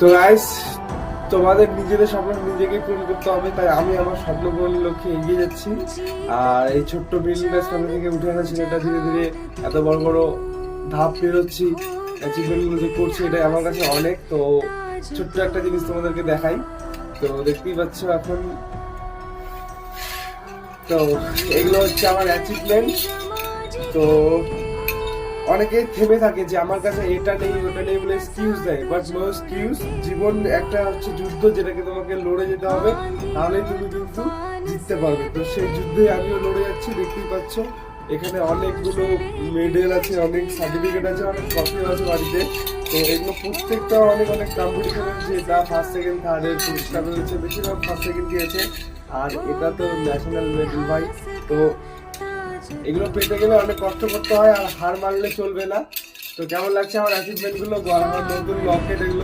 তো গাইস, তোমাদের নিজেদের স্বপ্ন নিজেকে পূরণ করতে হবে, তাই আমি আমার স্বপ্ন পূরণের লক্ষ্যে এগিয়ে যাচ্ছি। আর এই ছোট্ট বিল্ডিংটার সামনে থেকে উঠে আসা ছেলেটা ধীরে ধীরে এত বড় বড় ধাপ পেরোচ্ছি, অ্যাচিভমেন্টগুলো যে করছি, এটাই আমার কাছে অনেক। তো ছোট্ট একটা জিনিস তোমাদেরকে দেখাই। তো দেখতেই পাচ্ছ এখন। তো এগুলো হচ্ছে আমার অ্যাচিভমেন্ট। তো অনেকে থেমে থাকে যে আমার কাছে এটা নেই ওটা নেই বলে এক্সকিউজ দেয়, বাট নো এক্সকিউজ। জীবন একটা হচ্ছে যুদ্ধ, যেটাকে তোমাকে লড়ে যেতে হবে, তাহলেই তুমি কিন্তু জিততে পারবে। তো সেই যুদ্ধে আমিও লড়ে যাচ্ছি, দেখতেই পাচ্ছ। এখানে অনেকগুলো মেডেল আছে, অনেক সার্টিফিকেট আছে, অনেক ট্রফিও আছে বাড়িতে। তো এগুলো প্রত্যেকটা অনেক অনেক কম্পিটিশন হচ্ছে, এটা ফার্স্ট সেকেন্ড থার্ড এর পুরস্কার রয়েছে, বেশিরভাগ ফার্স্ট সেকেন্ড দিয়েছে। আর এটা তো ন্যাশনাল মেডেল ভাই। তো এগুলো পেতে গেলে অনেক কষ্ট করতে হয়, আর হার মানলে চলবে না। তো কেমন লাগছে আমার অ্যাচিভমেন্ট গুলো, আমার নতুন লকেট এগুলো।